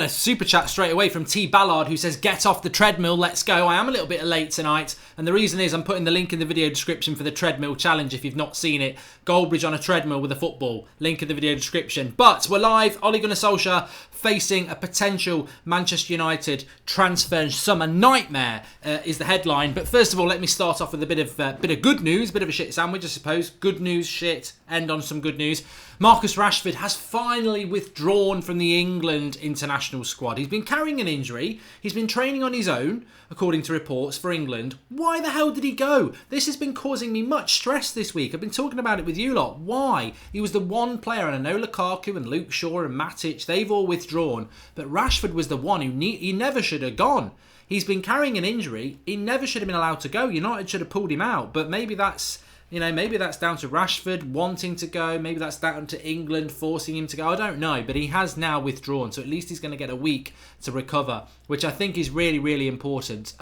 A super chat straight away from T Ballard, who says, get off the treadmill, let's go. I am a little bit late tonight, and the reason is I'm putting the link in the video description for the treadmill challenge if you've not seen it. Goldbridge on a treadmill with a football. Link in the video description. But we're live. Ole Gunnar Solskjaer facing a potential Manchester United transfer summer nightmare is the headline. But first of all, let me start off with a bit of good news, a bit of a shit sandwich, I suppose. Good news, shit. End on some good news. Marcus Rashford has finally withdrawn from the England international squad. He's been carrying an injury. He's been training on his own, according to reports, for England. Why the hell did he go? This has been causing me much stress this week. I've been talking about it with you lot. Why? He was the one player, and I know Lukaku and Luke Shaw and Matic, they've all withdrawn. But Rashford was the one who he never should have gone. He's been carrying an injury. He never should have been allowed to go. United should have pulled him out. But maybe that's down to Rashford wanting to go. Maybe that's down to England forcing him to go. I don't know. But he has now withdrawn. So at least he's going to get a week to recover, which I think is really, really important.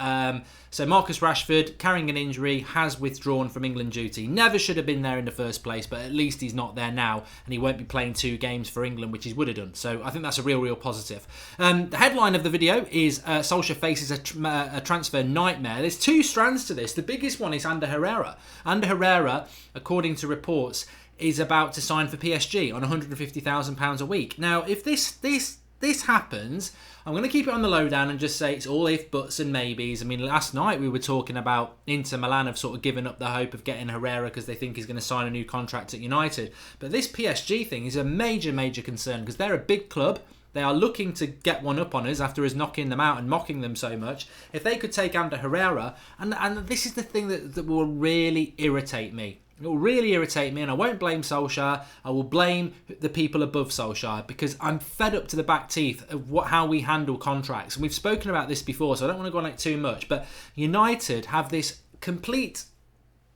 So Marcus Rashford, carrying an injury, has withdrawn from England duty. Never should have been there in the first place, but at least he's not there now. And he won't be playing 2 games for England, which he would have done. So I think that's a real, real positive. The headline of the video is Solskjaer faces a transfer nightmare. There's 2 strands to this. The biggest one is Ander Herrera. Ander Herrera, according to reports, is about to sign for PSG on £150,000 a week. Now, if this happens, I'm going to keep it on the lowdown and just say it's all if, buts and maybes. I mean, last night we were talking about Inter Milan have sort of given up the hope of getting Herrera because they think he's going to sign a new contract at United. But this PSG thing is a major, major concern because they're a big club. They are looking to get one up on us after us knocking them out and mocking them so much. If they could take Ander Herrera, and this is the thing that will really irritate me. It will really irritate me, and I won't blame Solskjaer. I will blame the people above Solskjaer because I'm fed up to the back teeth of how we handle contracts. And we've spoken about this before, so I don't want to go on it too much. But United have this complete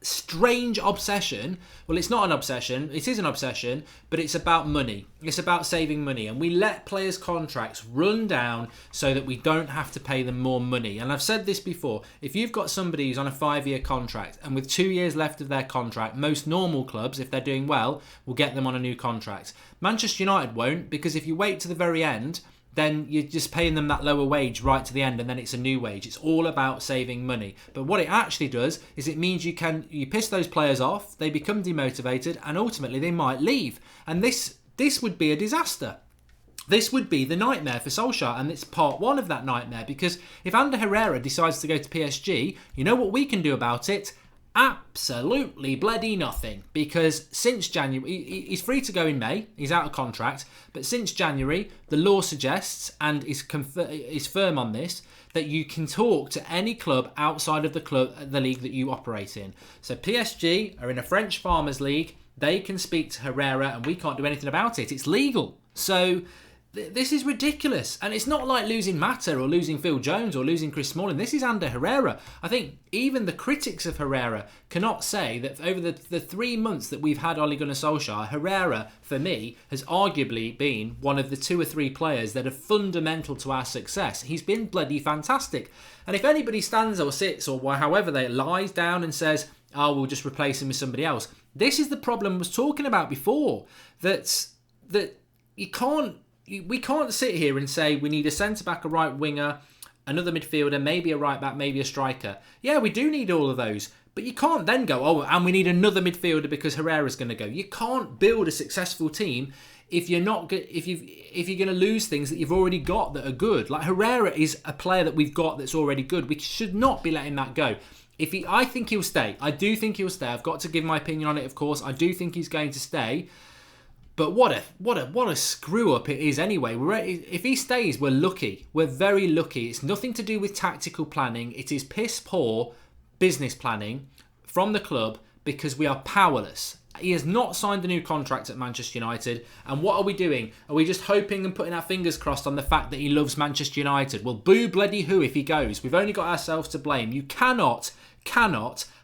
strange obsession. Well, it's not an obsession. It is an obsession, but it's about money. It's about saving money. And we let players' contracts run down so that we don't have to pay them more money. And I've said this before. If you've got somebody who's on a 5-year contract and with 2 years left of their contract, most normal clubs, if they're doing well, will get them on a new contract. Manchester United won't, because if you wait to the very end, then you're just paying them that lower wage right to the end, and then it's a new wage. It's all about saving money. But what it actually does is it means you piss those players off, they become demotivated, and ultimately they might leave. And this would be a disaster. This would be the nightmare for Solskjaer, and it's part 1 of that nightmare, because if Ander Herrera decides to go to PSG, you know what we can do about it? Absolutely bloody nothing, because since January, he's free to go in May, he's out of contract, but since January, the law suggests, and is firm on this, that you can talk to any club outside of the league that you operate in. So PSG are in a French Farmers League, they can speak to Herrera, and we can't do anything about it. It's legal. So this is ridiculous. And it's not like losing Mata or losing Phil Jones or losing Chris Smalling. This is Ander Herrera. I think even the critics of Herrera cannot say that over the 3 months that we've had Ole Gunnar Solskjaer, Herrera, for me, has arguably been one of the 2 or 3 players that are fundamental to our success. He's been bloody fantastic. And if anybody stands or sits or however they lies down and says, oh, we'll just replace him with somebody else, this is the problem I was talking about before. That we can't sit here and say we need a centre-back, a right winger, another midfielder, maybe a right-back, maybe a striker. Yeah, we do need all of those. But you can't then go, oh, and we need another midfielder because Herrera's going to go. You can't build a successful team if you're going to lose things that you've already got that are good. Like Herrera is a player that we've got that's already good. We should not be letting that go. I think he'll stay. I do think he'll stay. I've got to give my opinion on it, of course. I do think he's going to stay. But what a screw up it is anyway. If he stays, we're lucky. We're very lucky. It's nothing to do with tactical planning. It is piss poor business planning from the club because we are powerless. He has not signed a new contract at Manchester United. And what are we doing? Are we just hoping and putting our fingers crossed on the fact that he loves Manchester United? Well, boo bloody who if he goes. We've only got ourselves to blame. You cannot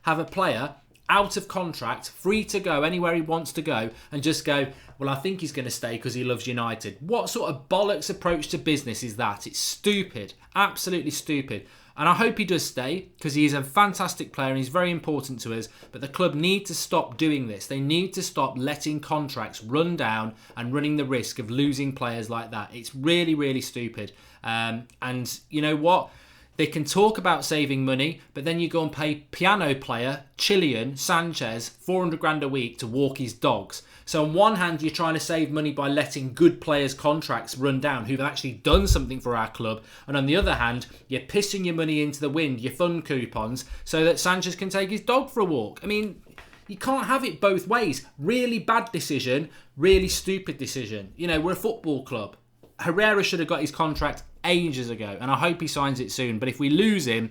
have a player out of contract, free to go anywhere he wants to go, and just go, well, I think he's going to stay because he loves United. What sort of bollocks approach to business is that? It's stupid. Absolutely stupid. And I hope he does stay because he's a fantastic player and he's very important to us. But the club need to stop doing this. They need to stop letting contracts run down and running the risk of losing players like that. It's really, really stupid. And you know what? They can talk about saving money, but then you go and pay piano player Jayden Sanchez 400 grand a week to walk his dogs. So on one hand, you're trying to save money by letting good players' contracts run down who've actually done something for our club. And on the other hand, you're pissing your money into the wind, your fund coupons, so that Sanchez can take his dog for a walk. I mean, you can't have it both ways. Really bad decision, really stupid decision. You know, we're a football club. Herrera should have got his contract ages ago, and I hope he signs it soon. But if we lose him,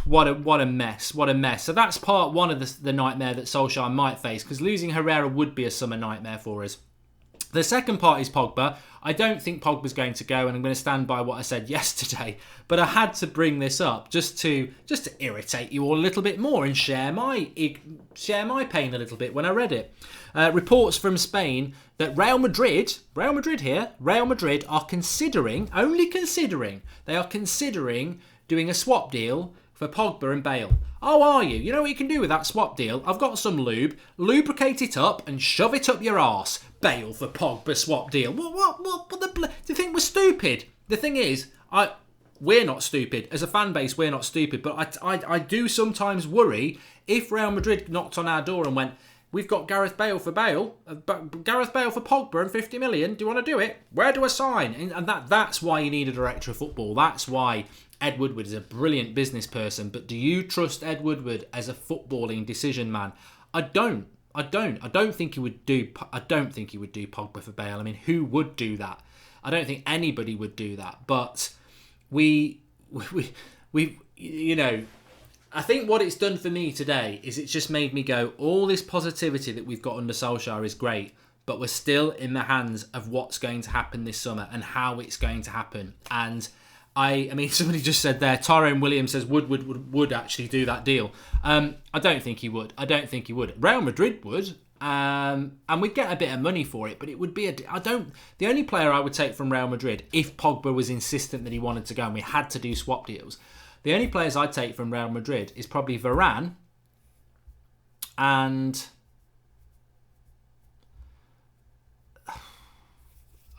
what a mess. What a mess. So that's part one of the nightmare that Solskjaer might face, because losing Herrera would be a summer nightmare for us. The second part is Pogba. I don't think Pogba's going to go, and I'm going to stand by what I said yesterday. But I had to bring this up just to irritate you all a little bit more and share my pain a little bit when I read it. Reports from Spain that Real Madrid are considering doing a swap deal for Pogba and Bale. Oh, are you? You know what you can do with that swap deal? I've got some lube. Lubricate it up and shove it up your arse. Bale for Pogba swap deal. What do you think we're stupid? The thing is, we're not stupid. As a fan base, we're not stupid. But I do sometimes worry if Real Madrid knocked on our door and went, we've got Gareth Bale for Pogba and 50 million. Do you want to do it? Where do I sign? And that's why you need a director of football. That's why Ed Woodward is a brilliant business person. But do you trust Ed Woodward as a footballing decision man? I don't think he would do Pogba for Bale. I mean, who would do that? I don't think anybody would do that. But we you know, I think what it's done for me today is it's just made me go, all this positivity that we've got under Solskjaer is great, but we're still in the hands of what's going to happen this summer and how it's going to happen. And I mean, somebody just said there, Tyrone Williams says Woodward would actually do that deal. I don't think he would. Real Madrid would, and we'd get a bit of money for it, but it would be the only player I would take from Real Madrid, if Pogba was insistent that he wanted to go and we had to do swap deals, the only players I'd take from Real Madrid is probably Varane and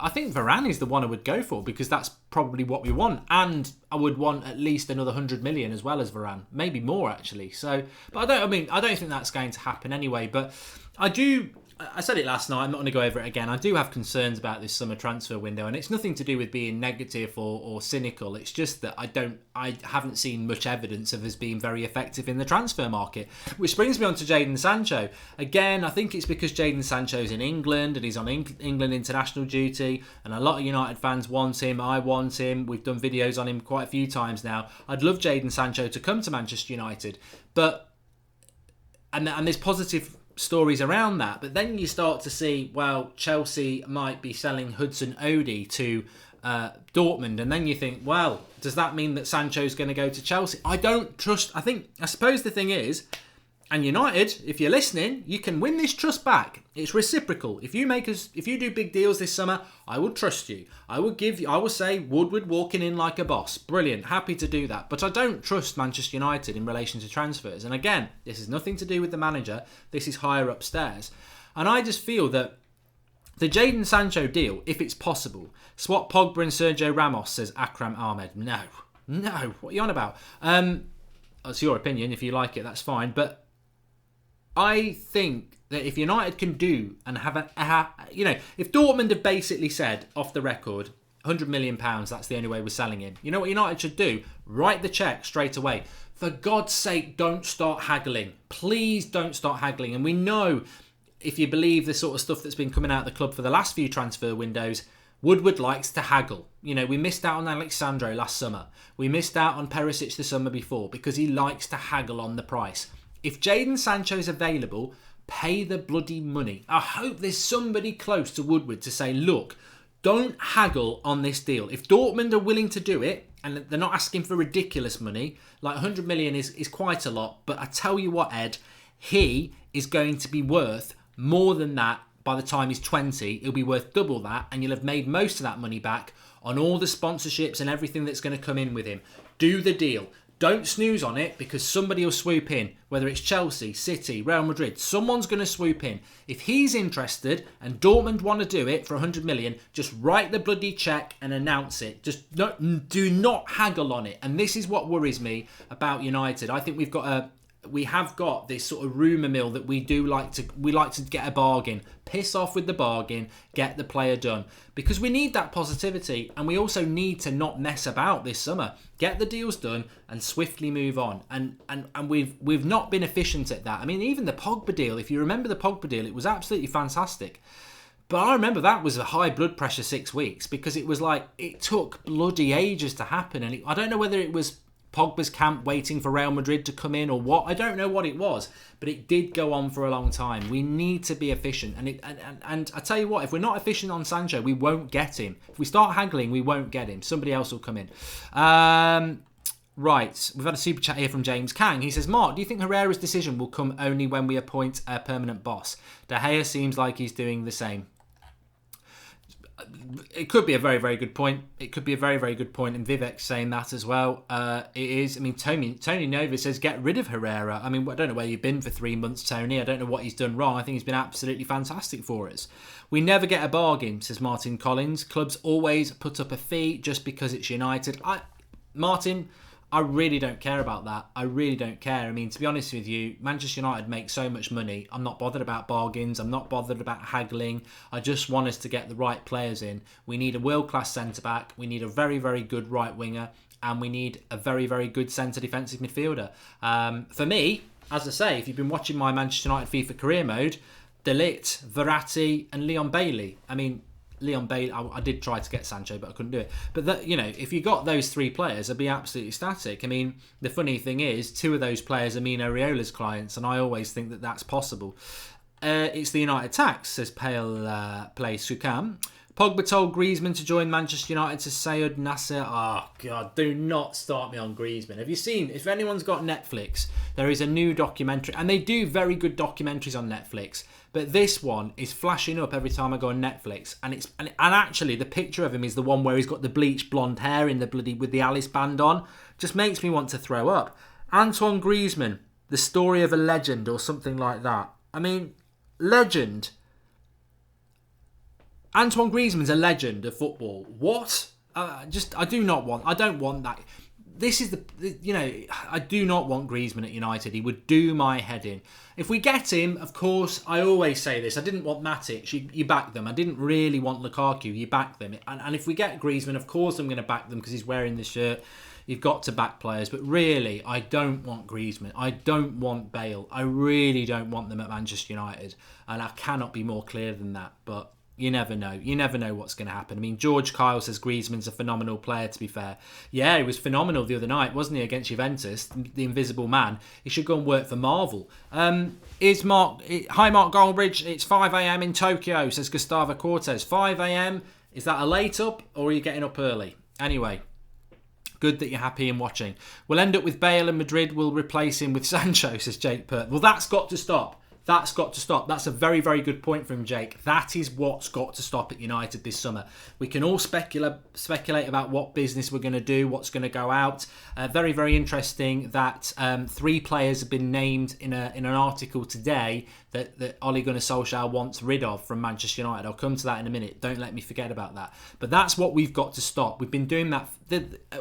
I think Varane is the one I would go for because that's probably what we want. And I would want at least another 100 million as well as Varane. Maybe more, actually. So, but I don't think that's going to happen anyway. But I said it last night, I'm not going to go over it again. I do have concerns about this summer transfer window, and it's nothing to do with being negative or cynical. It's just that I haven't seen much evidence of us being very effective in the transfer market. Which brings me on to Jayden Sancho. Again, I think it's because Jayden Sancho's in England and he's on England international duty, and a lot of United fans want him. I want him. We've done videos on him quite a few times now. I'd love Jayden Sancho to come to Manchester United, and there's positive stories around that, but then you start to see, well, Chelsea might be selling Hudson-Odoi to Dortmund, and then you think, well, does that mean that Sancho's going to go to Chelsea? I suppose the thing is, and United, if you're listening, you can win this trust back. It's reciprocal. If you do big deals this summer, I will trust you. I will say Woodward walking in like a boss. Brilliant. Happy to do that. But I don't trust Manchester United in relation to transfers. And again, this has nothing to do with the manager. This is higher upstairs. And I just feel that the Jayden Sancho deal, if it's possible, swap Pogba and Sergio Ramos, says Akram Ahmed. No. What are you on about? That's your opinion. If you like it, that's fine. But I think that if United can do and have if Dortmund have basically said off the record, £100 million, that's the only way we're selling him. You know what United should do? Write the cheque straight away. For God's sake, don't start haggling. Please don't start haggling. And we know, if you believe the sort of stuff that's been coming out of the club for the last few transfer windows, Woodward likes to haggle. You know, we missed out on Alexandro last summer. We missed out on Perisic the summer before because he likes to haggle on the price. If Jayden Sancho's available, pay the bloody money. I hope there's somebody close to Woodward to say, look, don't haggle on this deal. If Dortmund are willing to do it, and they're not asking for ridiculous money, like 100 million is quite a lot, but I tell you what, Ed, he is going to be worth more than that by the time he's 20, he'll be worth double that, and you'll have made most of that money back on all the sponsorships and everything that's going to come in with him. Do the deal. Don't snooze on it, because somebody will swoop in. Whether it's Chelsea, City, Real Madrid, someone's going to swoop in. If he's interested and Dortmund want to do it for 100 million, just write the bloody cheque and announce it. Just do not haggle on it. And this is what worries me about United. I think we have got this sort of rumour mill that we like to get a bargain. Piss off with the bargain, get the player done. Because we need that positivity, and we also need to not mess about this summer. Get the deals done and swiftly move on. And we've not been efficient at that. I mean, even the Pogba deal, if you remember the Pogba deal, it was absolutely fantastic. But I remember that was a high blood pressure 6 weeks, because it was like, it took bloody ages to happen. And I don't know whether it was Pogba's camp waiting for Real Madrid to come in or what. I don't know what it was, but it did go on for a long time. We need to be efficient, and I tell you what, if we're not efficient on Sancho, we won't get him. If we start haggling, we won't get him. Somebody else will come in. Right, we've had a super chat here from James Kang. He says, Mark, do you think Herrera's decision will come only when we appoint a permanent boss? De Gea seems like he's doing the same. It could be a very, very good point. It could be a very, very good point, and Vivek's saying that as well. It is. I mean, Tony Nova says, get rid of Herrera. I mean, I don't know where you've been for 3 months, Tony. I don't know what he's done wrong. I think he's been absolutely fantastic for us. We never get a bargain, says Martin Collins. Clubs always put up a fee just because it's United. Martin, I really don't care about that. I really don't care. I mean, to be honest with you, Manchester United make so much money. I'm not bothered about bargains. I'm not bothered about haggling. I just want us to get the right players in. We need a world-class centre-back. We need a very, very good right winger. And we need a very, very good centre defensive midfielder. For me, as I say, if you've been watching my Manchester United FIFA career mode, De Ligt, Verratti and Leon Bailey. I mean, Leon Bailey, I did try to get Sancho, but I couldn't do it. But if you got those 3 players, I'd be absolutely static. I mean, the funny thing is, 2 of those players are Mino Raiola's clients, and I always think that that's possible. It's the United tax, says Pale Play Sukam. Pogba told Griezmann to join Manchester United, says Sayed Nasser. Oh, God, do not start me on Griezmann. Have you seen, if anyone's got Netflix, there is a new documentary, and they do very good documentaries on Netflix. But this one is flashing up every time I go on Netflix, and actually the picture of him is the one where he's got the bleached blonde hair in the bloody with the Alice band on. Just makes me want to throw up. Antoine Griezmann, the story of a legend or something like that. I mean, legend. Antoine Griezmann's a legend of football. What? I don't want that. This is I do not want Griezmann at United. He would do my head in. If we get him, of course, I always say this. I didn't want Matic. You back them. I didn't really want Lukaku. You back them. And if we get Griezmann, of course I'm going to back them because he's wearing the shirt. You've got to back players. But really, I don't want Griezmann. I don't want Bale. I really don't want them at Manchester United. And I cannot be more clear than that. But you never know. You never know what's going to happen. I mean, George Kyle says Griezmann's a phenomenal player, to be fair. Yeah, he was phenomenal the other night, wasn't he, against Juventus, the invisible man. He should go and work for Marvel. Hi, Mark Goldbridge. It's 5 a.m. in Tokyo, says Gustavo Cortez. 5 a.m. Is that a late up, or are you getting up early? Anyway, good that you're happy and watching. We'll end up with Bale, and Madrid will replace him with Sancho, says Jake Pert. Well, that's got to stop. That's got to stop. That's a very, very good point from Jake. That is what's got to stop at United this summer. We can all speculate about what business we're going to do, what's going to go out. Very, very interesting that 3 players have been named in an article today that Ole Gunnar Solskjaer wants rid of from Manchester United. I'll come to that in a minute. Don't let me forget about that. But that's what we've got to stop. We've been doing that.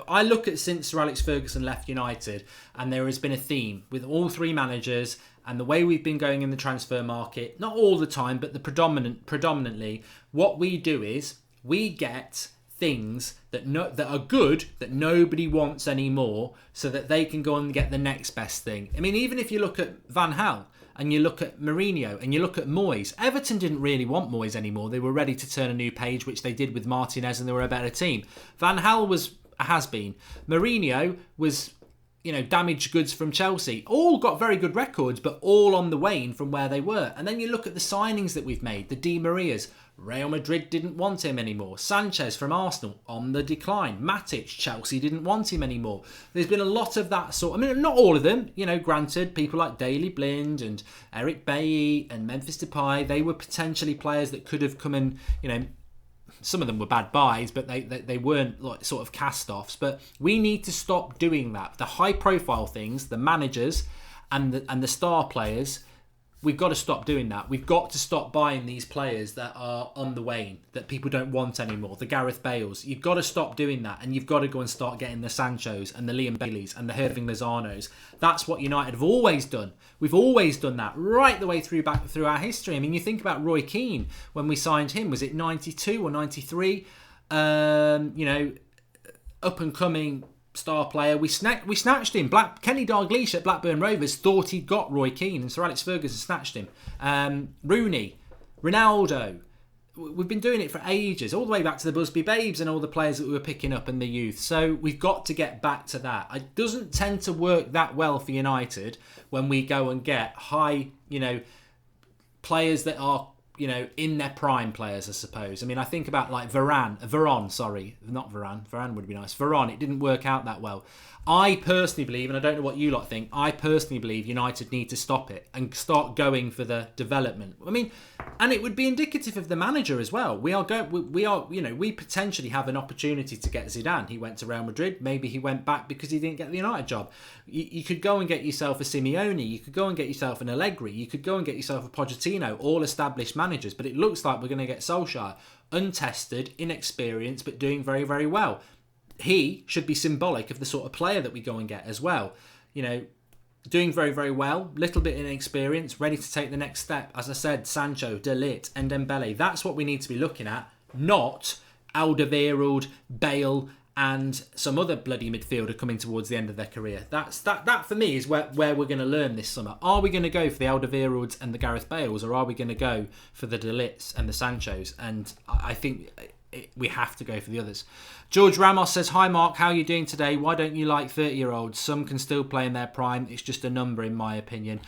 I look at since Sir Alex Ferguson left United, and there has been a theme with all 3 managers. And the way we've been going in the transfer market, not all the time, but predominantly, what we do is we get things that are good that nobody wants anymore, so that they can go and get the next best thing. I mean, even if you look at Van Gaal and you look at Mourinho and you look at Moyes, Everton didn't really want Moyes anymore. They were ready to turn a new page, which they did with Martinez, and they were a better team. Van Gaal was a has-been. Mourinho was, damaged goods from Chelsea. All got very good records, but all on the wane from where they were. And then you look at the signings that we've made, the Di Marias, Real Madrid didn't want him anymore. Sanchez from Arsenal on the decline. Matic, Chelsea didn't want him anymore. There's been a lot of that sort. I mean, not all of them. Granted, people like Daley Blind and Eric Bailly and Memphis Depay, they were potentially players that could have come and, some of them were bad buys, but they weren't like sort of cast-offs. But we need to stop doing that. The high-profile things, the managers and the star players, we've got to stop doing that. We've got to stop buying these players that are on the wane, that people don't want anymore. The Gareth Bales. You've got to stop doing that, and you've got to go and start getting the Sanchos and the Liam Baileys and the Hirving Lozanos. That's what United have always done. We've always done that right the way back through our history. I mean, you think about Roy Keane when we signed him. Was it 92 or 93? Up and coming star player. We snatched him. Kenny Dalglish at Blackburn Rovers thought he'd got Roy Keane, and Sir Alex Ferguson snatched him. Rooney, Ronaldo. We've been doing it for ages, all the way back to the Busby Babes and all the players that we were picking up in the youth. So we've got to get back to that. It doesn't tend to work that well for United when we go and get high, players that are, in their prime players, I suppose. I mean, I think about like Varane, not Varane. Varane would be nice. Varane, it didn't work out that well. I personally believe, and I don't know what you lot think, I personally believe United need to stop it and start going for the development. I mean, and it would be indicative of the manager as well. We potentially have an opportunity to get Zidane. He went to Real Madrid. Maybe he went back because he didn't get the United job. You could go and get yourself a Simeone. You could go and get yourself an Allegri. You could go and get yourself a Pochettino, all established managers. But it looks like we're going to get Solskjaer, untested, inexperienced, but doing very, very well. He should be symbolic of the sort of player that we go and get as well. Doing very, very well, little bit inexperienced, ready to take the next step. As I said, Sancho, De Ligt, and Dembele. That's what we need to be looking at, not Alderweireld, Bale, and some other bloody midfielder coming towards the end of their career. That for me is where we're going to learn this summer. Are we going to go for the Alderweirelds and the Gareth Bales, or are we going to go for the De Ligts and the Sanchos? And I think we have to go for the others. George Ramos says, "Hi Mark, how are you doing today? Why don't you like 30-year-olds? Some can still play in their prime. It's just a number in my opinion."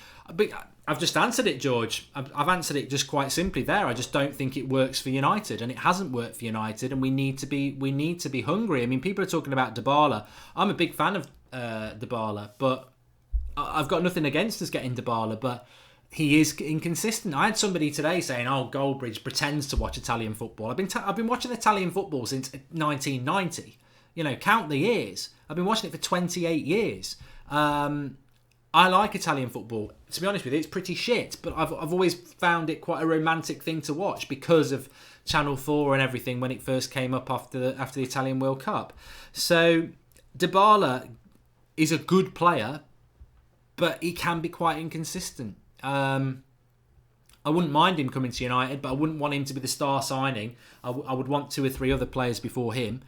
I've just answered it, George. I've answered it just quite simply there. I just don't think it works for United, and it hasn't worked for United, and we need to be hungry. I mean, people are talking about Dybala. I'm a big fan of Dybala, but I've got nothing against us getting Dybala, but he is inconsistent. I had somebody today saying, "Oh, Goldbridge pretends to watch Italian football." I've been watching Italian football since 1990. Count the years. I've been watching it for 28 years. I like Italian football. To be honest with you, it's pretty shit, but I've always found it quite a romantic thing to watch because of Channel 4 and everything when it first came up after the Italian World Cup. So Dybala is a good player, but he can be quite inconsistent. I wouldn't mind him coming to United, but I wouldn't want him to be the star signing. I would want 2 or 3 other players before him.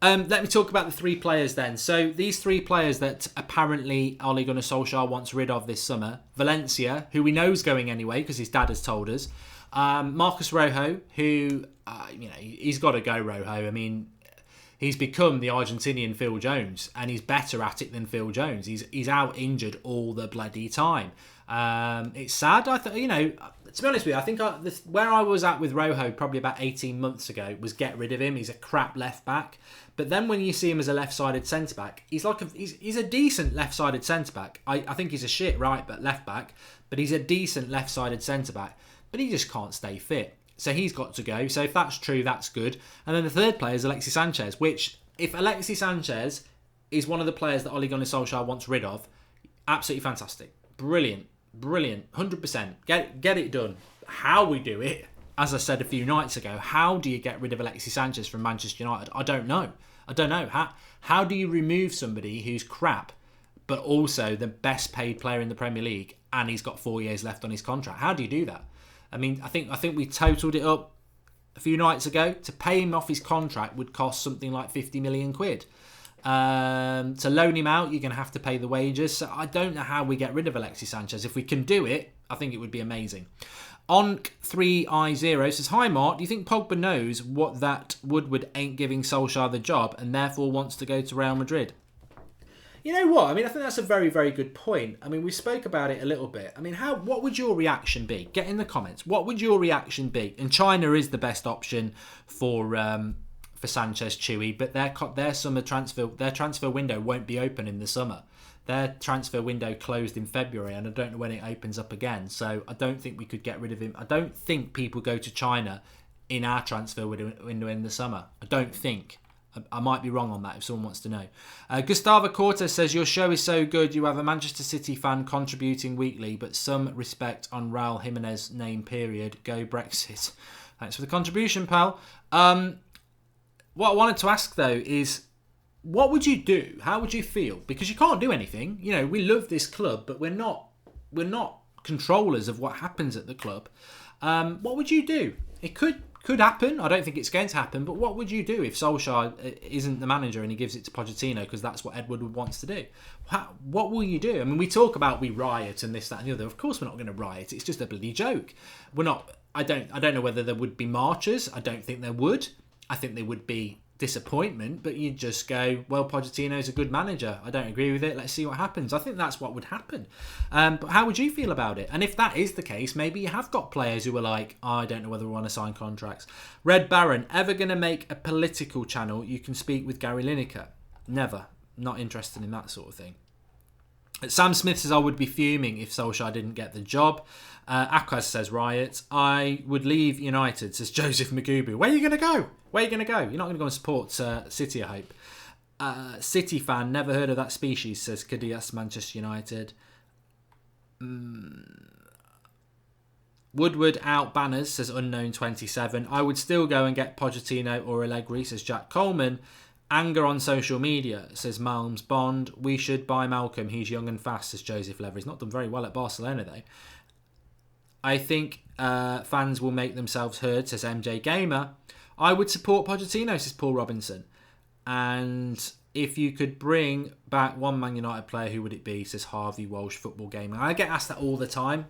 Let me talk about the 3 players then. So these 3 players that apparently Ole Gunnar Solskjaer wants rid of this summer. Valencia, who we know is going anyway because his dad has told us. Marcos Rojo, who, he's got to go, Rojo. I mean, he's become the Argentinian Phil Jones, and he's better at it than Phil Jones. He's out injured all the bloody time. It's sad. To be honest with you, I think where I was at with Rojo probably about 18 months ago was get rid of him. He's a crap left back. But then when you see him as a left-sided centre back, he's a decent left-sided centre back. I think he's a shit left back, but he's a decent left-sided centre back. But he just can't stay fit. So he's got to go. So if that's true, that's good. And then the third player is Alexi Sanchez, which if Alexi Sanchez is one of the players that Ole Gunnar Solskjaer wants rid of, absolutely fantastic. Brilliant. 100%. Get it done. How we do it, as I said a few nights ago, how do you get rid of Alexi Sanchez from Manchester United? I don't know. How do you remove somebody who's crap, but also the best paid player in the Premier League, and he's got 4 years left on his contract? How do you do that? I mean, I think we totaled it up a few nights ago. To pay him off his contract would cost something like 50 million quid. To loan him out, you're going to have to pay the wages. So I don't know how we get rid of Alexi Sanchez. If we can do it, I think it would be amazing. On3i0 says, "Hi Mark, do you think Pogba knows what that Woodward ain't giving Solskjaer the job and therefore wants to go to Real Madrid?" You know what? I mean, I think that's a very, very good point. I mean, we spoke about it a little bit. I mean, what would your reaction be? Get in the comments. What would your reaction be? And China is the best option for Sanchez, Chewy, but their transfer window won't be open in the summer. Their transfer window closed in February, and I don't know when it opens up again. So I don't think we could get rid of him. I don't think people go to China in our transfer window in the summer. I don't think. I might be wrong on that if someone wants to know. Gustavo Cortes says, your show is so good. You have a Manchester City fan contributing weekly, but some respect on Raul Jimenez name period. Go Brexit. Thanks for the contribution, pal. What I wanted to ask, though, is what would you do? How would you feel? Because you can't do anything. You know, we love this club, but we're not controllers of what happens at the club. What would you do? It could happen. I don't think it's going to happen, but what would you do if Solskjaer isn't the manager and he gives it to Pochettino because that's what Ed Woodward wants to do? What will you do? I mean, we talk about we riot and this, that and the other. Of course we're not going to riot. It's just a bloody joke. We're not. I don't know whether there would be marches. I don't think there would. I think there would be disappointment, but you'd just go, well, Pochettino's a good manager. I don't agree with it. Let's see what happens. I think that's what would happen. But how would you feel about it? And if that is the case, maybe you have got players who are like, oh, I don't know whether we want to sign contracts. Red Baron, ever going to make a political channel you can speak with Gary Lineker? Never. Not interested in that sort of thing. Sam Smith says, I would be fuming if Solskjaer didn't get the job. Aquaz says, riot. I would leave United, says Joseph Magubu. Where are you going to go? Where are you going to go? You're not going to go and support City, I hope. City fan, never heard of that species, says Cadias, Manchester United. Woodward out banners, says Unknown27. I would still go and get Pochettino or Allegri, says Jack Coleman. Anger on social media, says Malms Bond. We should buy Malcolm. He's young and fast, says Joseph Lever. He's not done very well at Barcelona, though. I think fans will make themselves heard, says MJ Gamer. I would support Pochettino, says Paul Robinson. And if you could bring back one Man United player, who would it be, says Harvey Walsh, Football Gamer. I get asked that all the time.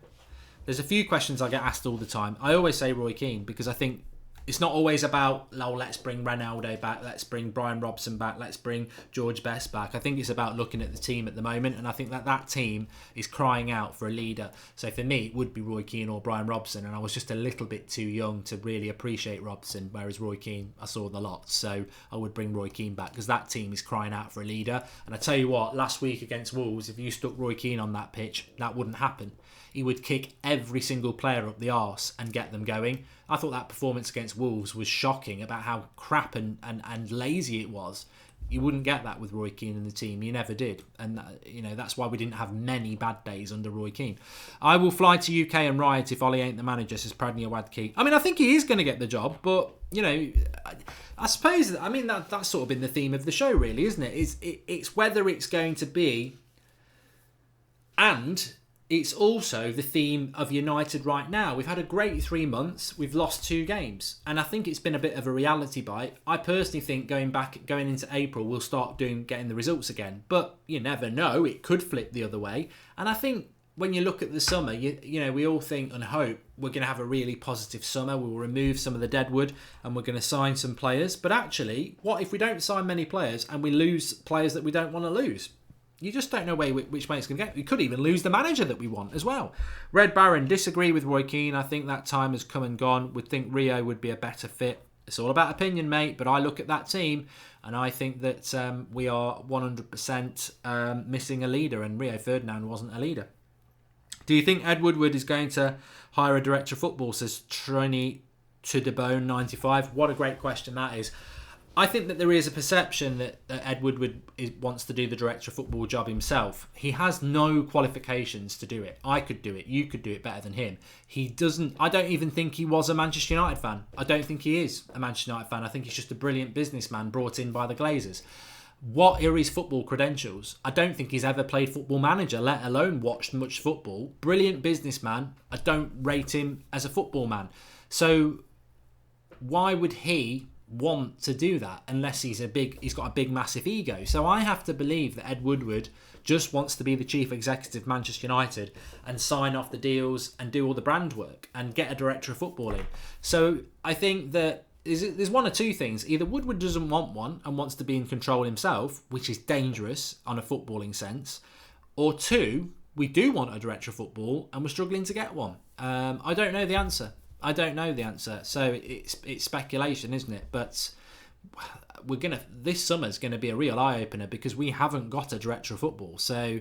There's a few questions I get asked all the time. I always say Roy Keane, because I think it's not always about, oh, let's bring Ronaldo back, let's bring Brian Robson back, let's bring George Best back. I think it's about looking at the team at the moment, and I think that team is crying out for a leader. So for me, it would be Roy Keane or Brian Robson, and I was just a little bit too young to really appreciate Robson, whereas Roy Keane, I saw the lot. So I would bring Roy Keane back, because that team is crying out for a leader. And I tell you what, last week against Wolves, if you stuck Roy Keane on that pitch, that wouldn't happen. He would kick every single player up the arse and get them going. I thought that performance against Wolves was shocking about how crap and lazy it was. You wouldn't get that with Roy Keane and the team. You never did. And that's why we didn't have many bad days under Roy Keane. I will fly to UK and riot if Ollie ain't the manager, says Pradney Wadkey. I mean, I think he is going to get the job, but, I suppose, that's sort of been the theme of the show, really, isn't it? It's whether it's going to be, and it's also the theme of United right now. We've had a great 3 months. We've lost 2 games. And I think it's been a bit of a reality bite. I personally think going into April, we'll start getting the results again. But you never know. It could flip the other way. And I think when you look at the summer, we all think and hope we're going to have a really positive summer. We'll remove some of the deadwood and we're going to sign some players. But actually, what if we don't sign many players and we lose players that we don't want to lose? You just don't know which way it's going to get. We could even lose the manager that we want as well. Red Baron, disagree with Roy Keane. I think that time has come and gone. Would think Rio would be a better fit. It's all about opinion, mate. But I look at that team and I think that we are 100% missing a leader. And Rio Ferdinand wasn't a leader. Do you think Ed Woodward is going to hire a director of football, says Trini to the Bone 95? What a great question that is. I think that there is a perception that Ed Woodward wants to do the director of football job himself. He has no qualifications to do it. I could do it. You could do it better than him. He doesn't. I don't even think he was a Manchester United fan. I don't think he is a Manchester United fan. I think he's just a brilliant businessman brought in by the Glazers. What are his football credentials? I don't think he's ever played Football Manager, let alone watched much football. Brilliant businessman. I don't rate him as a football man. So why would he want to do that unless he's got a big massive ego? So I have to believe that Ed Woodward just wants to be the chief executive of Manchester United and sign off the deals and do all the brand work and get a director of football in. So I think that there's one or two things. Either Woodward doesn't want one and wants to be in control himself, which is dangerous on a footballing sense, or two, we do want a director of football and we're struggling to get one. I don't know the answer. So it's speculation, isn't it? But this summer's gonna be a real eye opener because we haven't got a director of football. So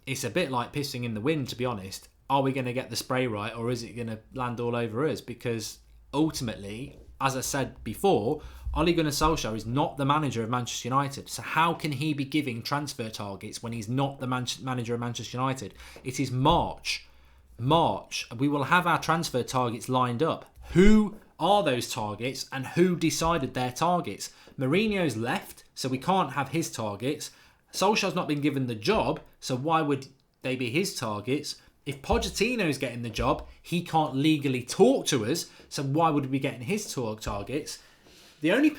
it's a bit like pissing in the wind, to be honest. Are we going to get the spray right, or is it going to land all over us? Because ultimately, as I said before, Ole Gunnar Solskjaer is not the manager of Manchester United. So how can he be giving transfer targets when he's not the manager of Manchester United? It is March. We will have our transfer targets lined up. Who are those targets and who decided their targets? Mourinho's left, so we can't have his targets. Solskjaer's not been given the job, so why would they be his targets? If Pochettino's getting the job, he can't legally talk to us, so why would we be getting his targets? The only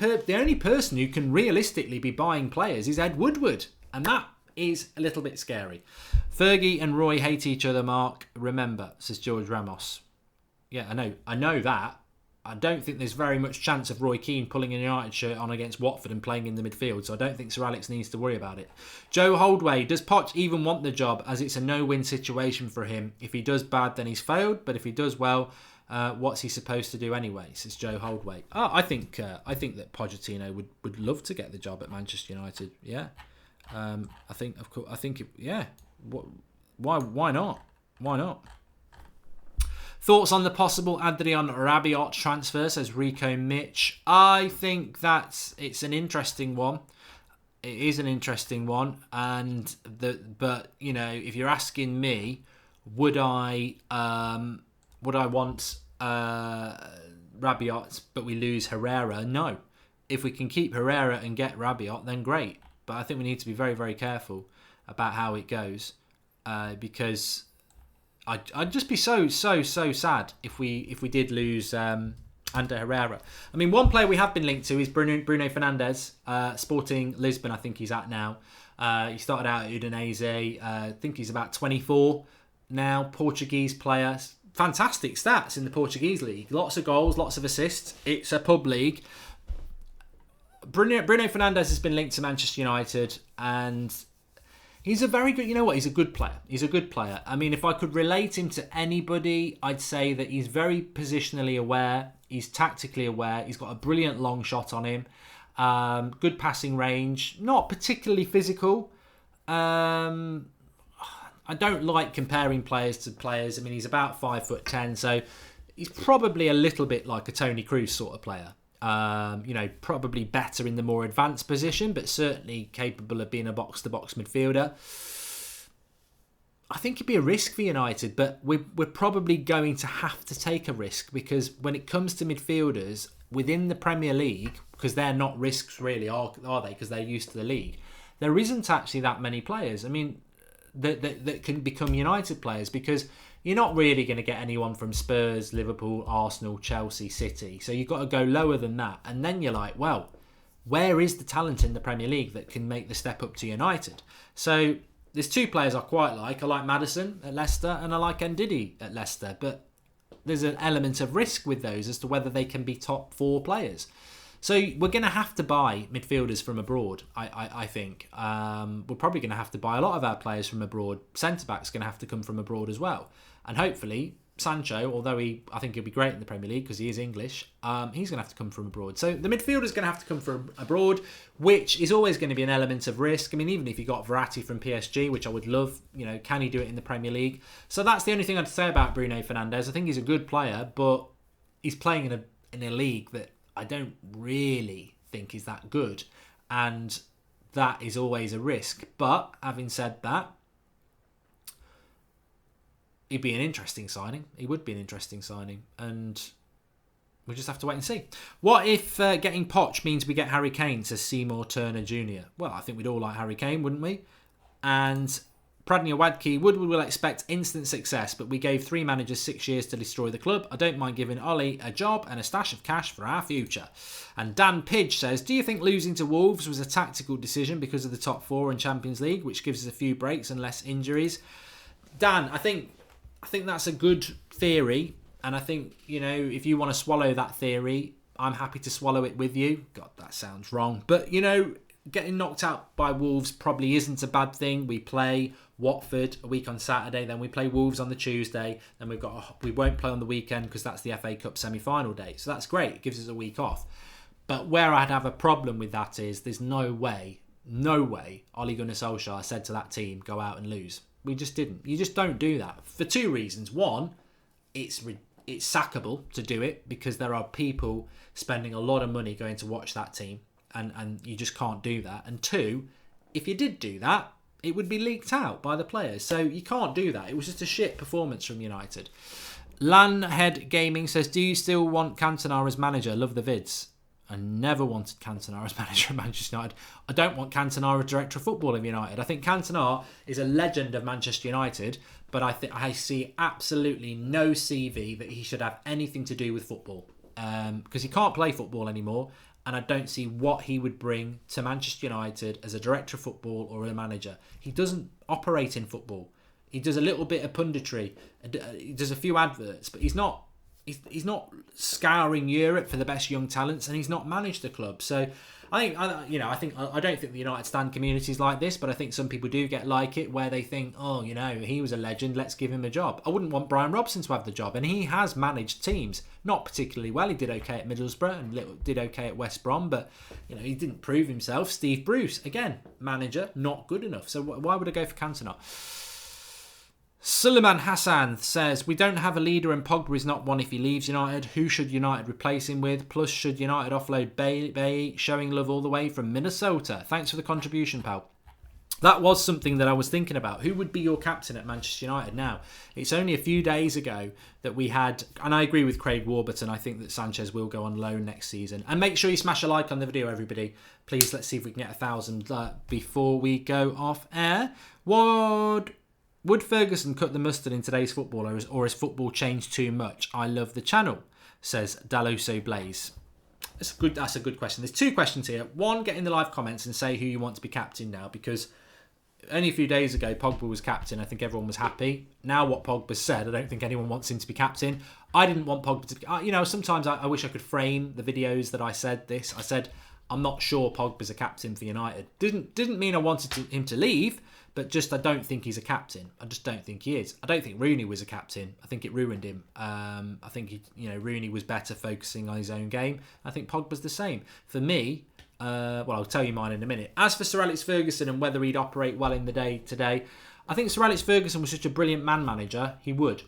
person who can realistically be buying players is Ed Woodward, and that is a little bit scary. Fergie and Roy hate each other, Mark. Remember, says George Ramos. Yeah, I know that. I don't think there's very much chance of Roy Keane pulling a United shirt on against Watford and playing in the midfield, so I don't think Sir Alex needs to worry about it. Joe Holdway, does Poch even want the job, as it's a no-win situation for him? If he does bad, then he's failed, but if he does well, what's he supposed to do anyway? Says Joe Holdway. I think that Pochettino would love to get the job at Manchester United. Yeah, yeah. Why not? Why not? Thoughts on the possible Adrian Rabiot transfer, says Rico Mitch. I think it's an interesting one. It is an interesting one, but you know, if you're asking me, would I want Rabiot, but we lose Herrera? No. If we can keep Herrera and get Rabiot, then great. But I think we need to be very, very careful about how it goes, because I'd just be so sad if we did lose Ander Herrera. I mean, one player we have been linked to is Bruno Fernandes, Sporting Lisbon. I think he's at now. He started out at Udinese. I think he's about 24 now. Portuguese player. Fantastic stats in the Portuguese league. Lots of goals, lots of assists. It's a pub league. Bruno Fernandes has been linked to Manchester United, and he's a very good, he's a good player. He's a good player. I mean, if I could relate him to anybody, I'd say that he's very positionally aware. He's tactically aware. He's got a brilliant long shot on him. Good passing range. Not particularly physical. I don't like comparing players to players. I mean, he's about 5'10", so he's probably a little bit like a Toni Kroos sort of player. Probably better in the more advanced position, but certainly capable of being a box-to-box midfielder. I think it'd be a risk for United, but we're probably going to have to take a risk, because when it comes to midfielders within the Premier League, because they're not risks really, are they? Because they're used to the league. There isn't actually that many players. I mean, that can become United players, because you're not really going to get anyone from Spurs, Liverpool, Arsenal, Chelsea, City. So you've got to go lower than that. And then you're like, well, where is the talent in the Premier League that can make the step up to United? So there's two players I quite like. I like Maddison at Leicester and I like Ndidi at Leicester. But there's an element of risk with those as to whether they can be top four players. So we're going to have to buy midfielders from abroad, I think. We're probably going to have to buy a lot of our players from abroad. Centre-back's going to have to come from abroad as well. And hopefully, Sancho, although I think he'll be great in the Premier League because he is English, he's going to have to come from abroad. So the midfielder's going to have to come from abroad, which is always going to be an element of risk. I mean, even if you got Verratti from PSG, which I would love, can he do it in the Premier League? So that's the only thing I'd say about Bruno Fernandes. I think he's a good player, but he's playing in a league that I don't really think is that good, and that is always a risk. But having said that, he'd be an interesting signing. He would be an interesting signing, and we'll just have to wait and see. What if getting Poch means we get Harry Kane, says Seymour Turner Jr.? Well, I think we'd all like Harry Kane, wouldn't we? And Pradney Wadke, Woodward will expect instant success, but we gave 3 managers 6 years to destroy the club. I don't mind giving Ollie a job and a stash of cash for our future. And Dan Pidge says, do you think losing to Wolves was a tactical decision because of the top 4 in Champions League, which gives us a few breaks and less injuries? Dan, I think that's a good theory. And I think, if you want to swallow that theory, I'm happy to swallow it with you. God, that sounds wrong. But, getting knocked out by Wolves probably isn't a bad thing. We play Watford a week on Saturday, then we play Wolves on the Tuesday, then we won't play on the weekend because that's the FA Cup semi-final day. So that's great. It gives us a week off. But where I'd have a problem with that is there's no way Ole Gunnar Solskjaer said to that team, go out and lose. We just didn't. You just don't do that. For two reasons. One, it's sackable to do it because there are people spending a lot of money going to watch that team. And you just can't do that. And two, if you did do that, it would be leaked out by the players. So you can't do that. It was just a shit performance from United. Lanhead Gaming says, do you still want Cantona as manager? Love the vids. I never wanted Cantona as manager of Manchester United. I don't want Cantona as director of football of United. I think Cantona is a legend of Manchester United, but I see absolutely no CV that he should have anything to do with football because he can't play football anymore. And I don't see what he would bring to Manchester United as a director of football or a manager. He doesn't operate in football. He does a little bit of punditry. He does a few adverts, but he's not scouring Europe for the best young talents, and he's not managed the club. So I don't think the United stand community is like this, but I think some people do get like it, where they think, he was a legend, let's give him a job. I wouldn't want Brian Robson to have the job, and he has managed teams not particularly well. He did okay at Middlesbrough and did okay at West Brom, but he didn't prove himself. Steve Bruce, again, manager, not good enough. So why would I go for Cantona? Suleiman Hassan says, we don't have a leader and Pogba is not one if he leaves United. Who should United replace him with? Plus, should United offload Bailey, showing love all the way from Minnesota? Thanks for the contribution, pal. That was something that I was thinking about. Who would be your captain at Manchester United now? It's only a few days ago that we had, and I agree with Craig Warburton, I think that Sanchez will go on loan next season. And make sure you smash a like on the video, everybody. Please, let's see if we can get 1,000 before we go off air. Would Ferguson cut the mustard in today's football, or has football changed too much? I love the channel, says Daluso Blaze. That's a good question. There's two questions here. One, get in the live comments and say who you want to be captain now, because only a few days ago Pogba was captain. I think everyone was happy. Now what Pogba said, I don't think anyone wants him to be captain. I didn't want Pogba to be... sometimes I wish I could frame the videos that I said this. I said, I'm not sure Pogba's a captain for United. Didn't mean I wanted him to leave, but just I don't think he's a captain. I just don't think he is. I don't think Rooney was a captain. I think it ruined him. I think Rooney was better focusing on his own game. I think Pogba's the same. For me, I'll tell you mine in a minute. As for Sir Alex Ferguson and whether he'd operate well in the day today, I think Sir Alex Ferguson was such a brilliant man manager, he would.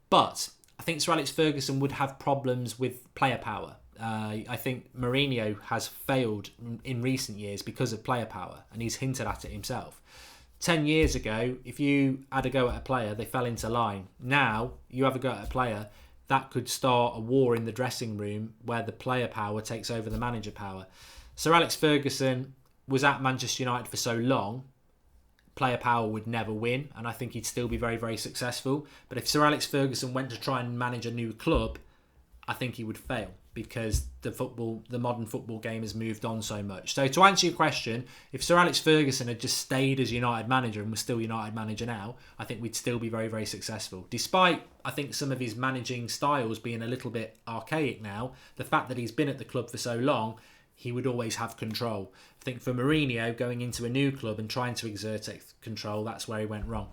But I think Sir Alex Ferguson would have problems with player power. I think Mourinho has failed in recent years because of player power, and he's hinted at it himself. 10 years ago, if you had a go at a player, they fell into line. Now, you have a go at a player, that could start a war in the dressing room where the player power takes over the manager power. Sir Alex Ferguson was at Manchester United for so long, player power would never win, and I think he'd still be very, very successful. But if Sir Alex Ferguson went to try and manage a new club, I think he would fail, because the modern football game has moved on so much. So to answer your question, if Sir Alex Ferguson had just stayed as United manager and was still United manager now, I think we'd still be very, very successful. Despite, I think, some of his managing styles being a little bit archaic now, the fact that he's been at the club for so long, he would always have control. I think for Mourinho, going into a new club and trying to exert control, that's where he went wrong.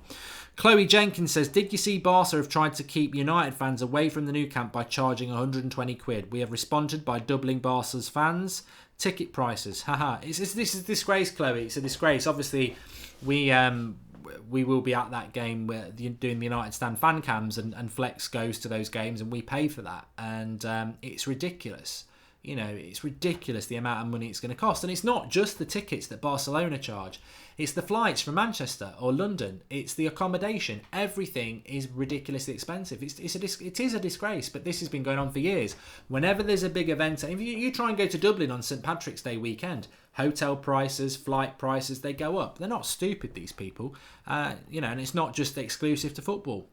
Chloe Jenkins says, did you see Barca have tried to keep United fans away from the Nou Camp by charging 120 quid? We have responded by doubling Barca's fans. Ticket prices. Haha. This is a disgrace, Chloe. It's a disgrace. Obviously, we will be at that game where doing the United Stand fan cams, and Flex goes to those games and we pay for that. And it's ridiculous. It's ridiculous the amount of money it's going to cost. And it's not just the tickets that Barcelona charge. It's the flights from Manchester or London. It's the accommodation. Everything is ridiculously expensive. It is a disgrace, but this has been going on for years. Whenever there's a big event, if you try and go to Dublin on St. Patrick's Day weekend, hotel prices, flight prices, they go up. They're not stupid, these people. And it's not just exclusive to football.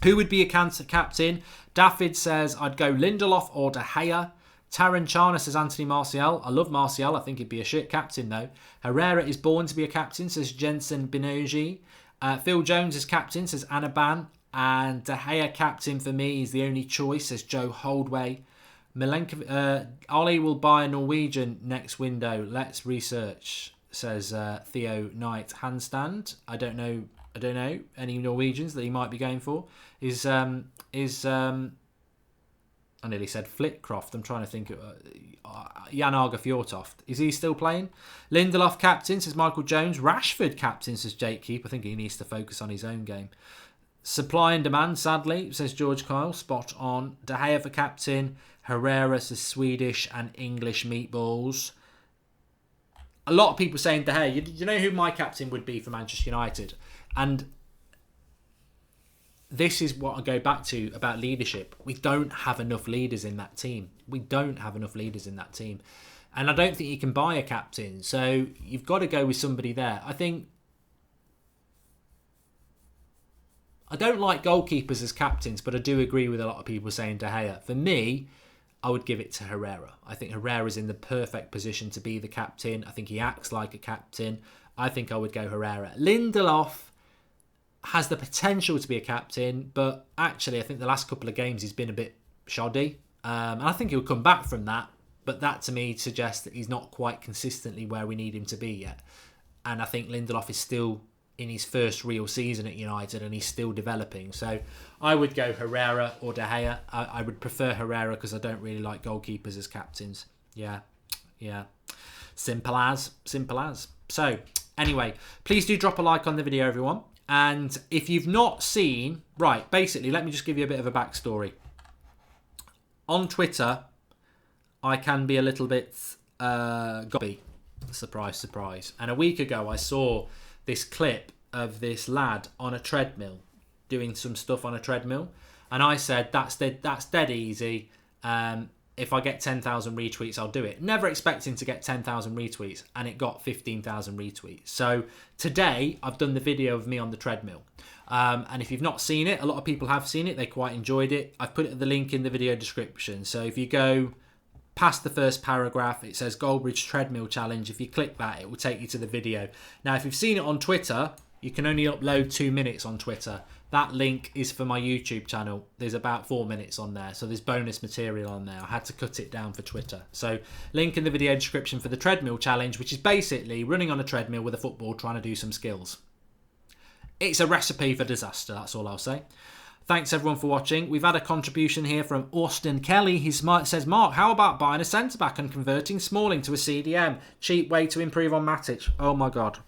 Who would be a captain? David says, I'd go Lindelof or De Gea. Taran Chana says Anthony Martial. I love Martial. I think he'd be a shit captain, though. Herrera is born to be a captain, says Jensen Binogi. Phil Jones is captain, says Anaban. And De Gea captain for me is the only choice, says Joe Holdway. Ollie will buy a Norwegian next window. Let's research, says Theo Knight. Handstand. I don't know any Norwegians that he might be going for. I nearly said Flitcroft. I'm trying to think of Jan Arge Fjortoft. Is he still playing? Lindelof captain, says Michael Jones. Rashford captain, says Jake Keep. I think he needs to focus on his own game. Supply and demand, sadly, says George Kyle. Spot on. De Gea for captain. Herrera says Swedish and English meatballs. A lot of people saying De Gea. You know who my captain would be for Manchester United? And this is what I go back to about leadership. We don't have enough leaders in that team. And I don't think you can buy a captain. So you've got to go with somebody there. I don't like goalkeepers as captains, but I do agree with a lot of people saying De Gea. For me, I would give it to Herrera. I think Herrera's in the perfect position to be the captain. I think he acts like a captain. I think I would go Herrera. Lindelof has the potential to be a captain, but actually I think the last couple of games he's been a bit shoddy. And I think he'll come back from that, but that to me suggests that he's not quite consistently where we need him to be yet. And I think Lindelof is still in his first real season at United and he's still developing. So I would go Herrera or De Gea. I would prefer Herrera because I don't really like goalkeepers as captains. Yeah. Simple as. So anyway, please do drop a like on the video, everyone. And if you've not seen... Right, basically, let me just give you a bit of a backstory. On Twitter, I can be a little bit gobby. Surprise, surprise. And a week ago, I saw this clip of this lad on a treadmill, doing some stuff on a treadmill. And I said, that's dead easy. If I get 10,000 retweets, I'll do it. Never expecting to get 10,000 retweets, and it got 15,000 retweets. So today, I've done the video of me on the treadmill. And if you've not seen it, a lot of people have seen it. They quite enjoyed it. I've put the link in the video description. So if you go past the first paragraph, it says Goldbridge Treadmill Challenge. If you click that, it will take you to the video. Now, if you've seen it on Twitter, you can only upload 2 minutes on Twitter. That link is for my YouTube channel. There's about 4 minutes on there. So there's bonus material on there. I had to cut it down for Twitter. So link in the video description for the treadmill challenge, which is basically running on a treadmill with a football trying to do some skills. It's a recipe for disaster. That's all I'll say. Thanks everyone for watching. We've had a contribution here from Austin Kelly. He says, Mark, how about buying a centre-back and converting Smalling to a CDM? Cheap way to improve on Matic. Oh my God.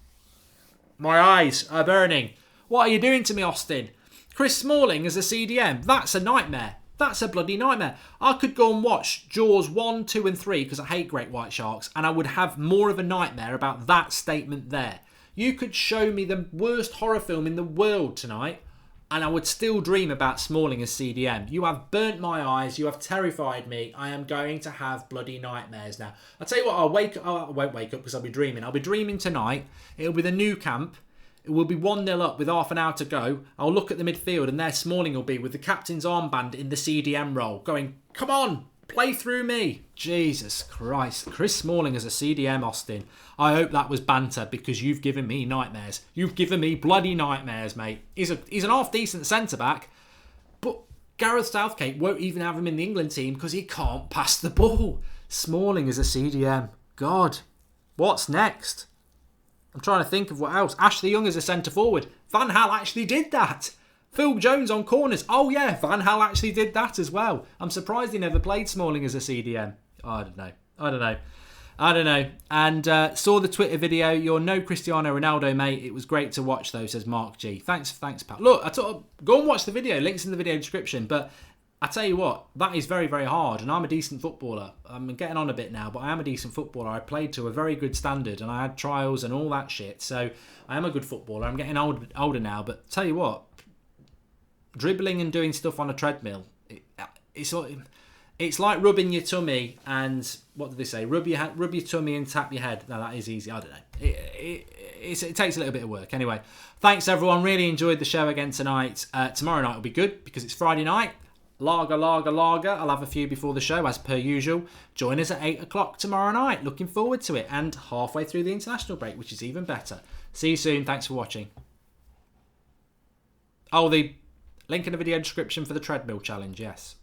My eyes are burning. What are you doing to me, Austin? Chris Smalling as a CDM. That's a nightmare. That's a bloody nightmare. I could go and watch Jaws 1, 2 and 3 because I hate great white sharks, and I would have more of a nightmare about that statement there. You could show me the worst horror film in the world tonight and I would still dream about Smalling as CDM. You have burnt my eyes. You have terrified me. I am going to have bloody nightmares now. I'll tell you what, I won't wake up because I'll be dreaming. I'll be dreaming tonight. It'll be the new camp. It will be 1-0 up with half an hour to go. I'll look at the midfield and there Smalling will be with the captain's armband in the CDM role going, come on, play through me. Jesus Christ. Chris Smalling as a CDM, Austin. I hope that was banter because you've given me nightmares. You've given me bloody nightmares, mate. He's an half-decent centre-back, but Gareth Southgate won't even have him in the England team because he can't pass the ball. Smalling as a CDM. God, what's next? I'm trying to think of what else. Ashley Young as a centre-forward. Van Gaal actually did that. Phil Jones on corners. Oh yeah, Van Gaal actually did that as well. I'm surprised he never played Smalling as a CDM. I don't know. And saw the Twitter video. You're no Cristiano Ronaldo, mate. It was great to watch though, says Mark G. Thanks, pal. Look, go and watch the video. Links in the video description. But I tell you what, that is very, very hard. And I'm a decent footballer. I'm getting on a bit now, but I am a decent footballer. I played to a very good standard and I had trials and all that shit. So I am a good footballer. I'm getting older now. But tell you what, dribbling and doing stuff on a treadmill, it's like rubbing your tummy and, what did they say? Rub your tummy and tap your head. No, that is easy. I don't know. It takes a little bit of work. Anyway, thanks everyone. Really enjoyed the show again tonight. Tomorrow night will be good because it's Friday night. Lager. I'll have a few before the show as per usual. Join us at 8 o'clock tomorrow night. Looking forward to it. And halfway through the international break, which is even better. See you soon. Thanks for watching. Oh, Link in the video description for the treadmill challenge, yes.